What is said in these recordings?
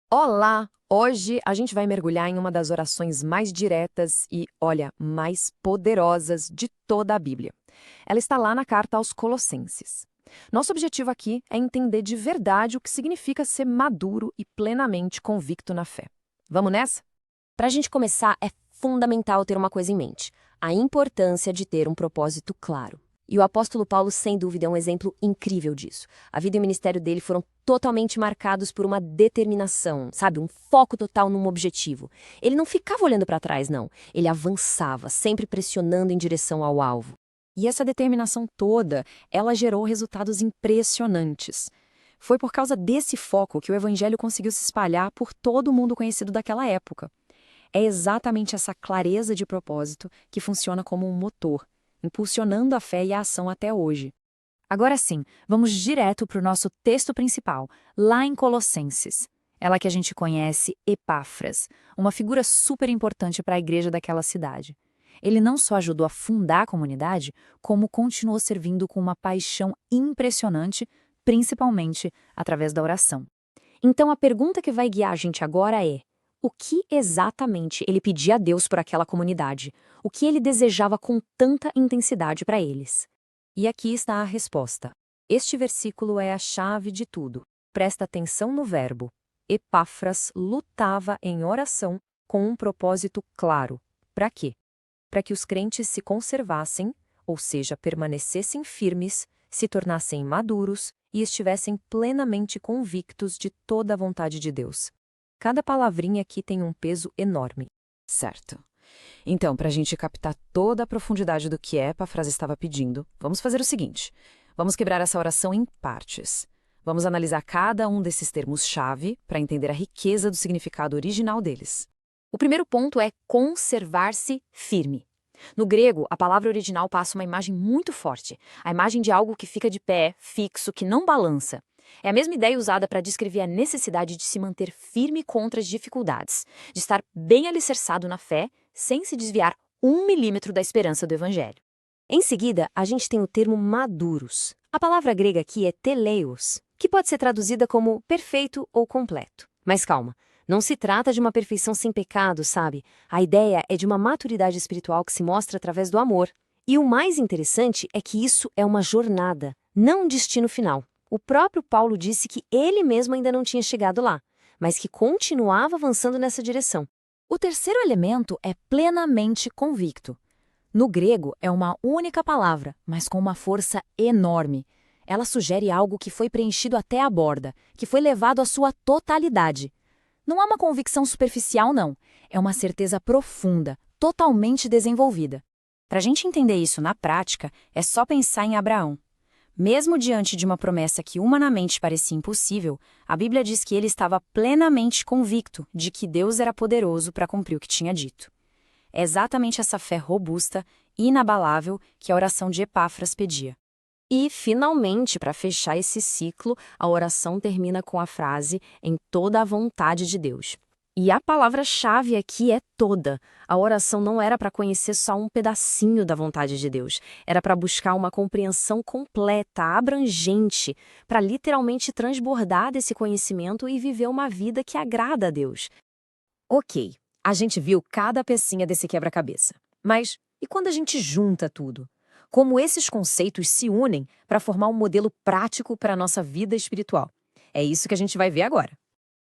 Olá! Hoje a gente vai mergulhar em uma das orações mais diretas e, olha, mais poderosas de toda a Bíblia. Ela está lá na carta aos Colossenses. Nosso objetivo aqui é entender de verdade o que significa ser maduro e plenamente convicto na fé. Vamos nessa? Para a gente começar, é fundamental ter uma coisa em mente: a importância de ter um propósito claro. E o apóstolo Paulo, sem dúvida, é um exemplo incrível disso. A vida e o ministério dele foram totalmente marcados por uma determinação, sabe? Um foco total num objetivo. Ele não ficava olhando para trás, não. Ele avançava, sempre pressionando em direção ao alvo. E essa determinação toda, ela gerou resultados impressionantes. Foi por causa desse foco que o evangelho conseguiu se espalhar por todo o mundo conhecido daquela época. É exatamente essa clareza de propósito que funciona como um motor, impulsionando a fé e a ação até hoje. Agora sim, vamos direto para o nosso texto principal, lá em Colossenses. Ela que a gente conhece, Epáfras, uma figura super importante para a igreja daquela cidade. Ele não só ajudou a fundar a comunidade, como continuou servindo com uma paixão impressionante, principalmente através da oração. Então a pergunta que vai guiar a gente agora é: o que exatamente ele pedia a Deus por aquela comunidade? O que ele desejava com tanta intensidade para eles? E aqui está a resposta. Este versículo é a chave de tudo. Presta atenção no verbo. Epáfras lutava em oração com um propósito claro. Para quê? Para que os crentes se conservassem, ou seja, permanecessem firmes, se tornassem maduros e estivessem plenamente convictos de toda a vontade de Deus. Cada palavrinha aqui tem um peso enorme. Certo. Então, para a gente captar toda a profundidade do que Epáfras estava pedindo, vamos fazer o seguinte: vamos quebrar essa oração em partes. Vamos analisar cada um desses termos-chave para entender a riqueza do significado original deles. O primeiro ponto é conservar-se firme. No grego, a palavra original passa uma imagem muito forte, a imagem de algo que fica de pé, fixo, que não balança. É a mesma ideia usada para descrever a necessidade de se manter firme contra as dificuldades, de estar bem alicerçado na fé, sem se desviar 1 milímetro da esperança do Evangelho. Em seguida, a gente tem o termo maduros. A palavra grega aqui é teleios, que pode ser traduzida como perfeito ou completo. Mas calma, não se trata de uma perfeição sem pecado, sabe? A ideia é de uma maturidade espiritual que se mostra através do amor. E o mais interessante é que isso é uma jornada, não um destino final. O próprio Paulo disse que ele mesmo ainda não tinha chegado lá, mas que continuava avançando nessa direção. O terceiro elemento é plenamente convicto. No grego, é uma única palavra, mas com uma força enorme. Ela sugere algo que foi preenchido até a borda, que foi levado à sua totalidade. Não é uma convicção superficial, não. É uma certeza profunda, totalmente desenvolvida. Para a gente entender isso na prática, é só pensar em Abraão. Mesmo diante de uma promessa que humanamente parecia impossível, a Bíblia diz que ele estava plenamente convicto de que Deus era poderoso para cumprir o que tinha dito. É exatamente essa fé robusta, inabalável, que a oração de Epáfras pedia. E, finalmente, para fechar esse ciclo, a oração termina com a frase "em toda a vontade de Deus". E a palavra-chave aqui é toda. A oração não era para conhecer só um pedacinho da vontade de Deus. Era para buscar uma compreensão completa, abrangente, para literalmente transbordar desse conhecimento e viver uma vida que agrada a Deus. Ok, a gente viu cada pecinha desse quebra-cabeça. Mas e quando a gente junta tudo? Como esses conceitos se unem para formar um modelo prático para a nossa vida espiritual? É isso que a gente vai ver agora.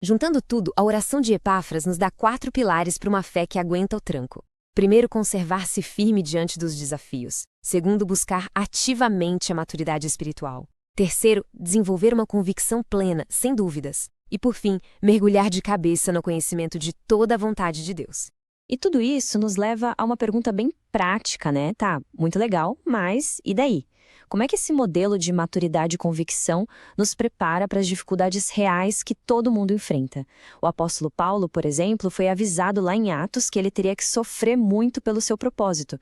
Juntando tudo, a oração de Epáfras nos dá 4 pilares para uma fé que aguenta o tranco. Primeiro, conservar-se firme diante dos desafios. Segundo, buscar ativamente a maturidade espiritual. Terceiro, desenvolver uma convicção plena, sem dúvidas. E por fim, mergulhar de cabeça no conhecimento de toda a vontade de Deus. E tudo isso nos leva a uma pergunta bem prática, né? Tá, muito legal, mas e daí? Como é que esse modelo de maturidade e convicção nos prepara para as dificuldades reais que todo mundo enfrenta? O apóstolo Paulo, por exemplo, foi avisado lá em Atos que ele teria que sofrer muito pelo seu propósito.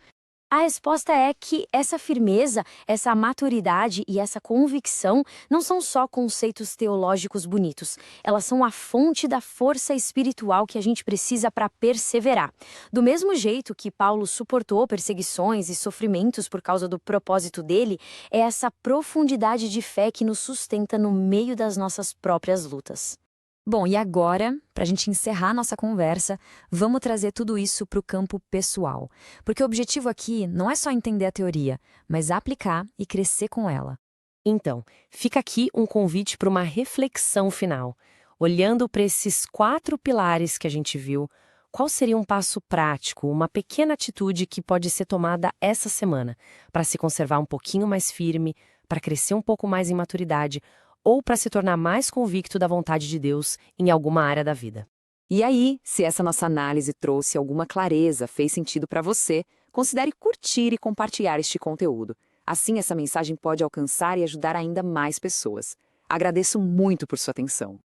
A resposta é que essa firmeza, essa maturidade e essa convicção não são só conceitos teológicos bonitos. Elas são a fonte da força espiritual que a gente precisa para perseverar. Do mesmo jeito que Paulo suportou perseguições e sofrimentos por causa do propósito dele, é essa profundidade de fé que nos sustenta no meio das nossas próprias lutas. Bom, e agora, para a gente encerrar nossa conversa, vamos trazer tudo isso para o campo pessoal. Porque o objetivo aqui não é só entender a teoria, mas aplicar e crescer com ela. Então, fica aqui um convite para uma reflexão final. Olhando para esses 4 pilares que a gente viu, qual seria um passo prático, uma pequena atitude que pode ser tomada essa semana para se conservar um pouquinho mais firme, para crescer um pouco mais em maturidade ou para se tornar mais convicto da vontade de Deus em alguma área da vida? E aí, se essa nossa análise trouxe alguma clareza, fez sentido para você, considere curtir e compartilhar este conteúdo. Assim, essa mensagem pode alcançar e ajudar ainda mais pessoas. Agradeço muito por sua atenção.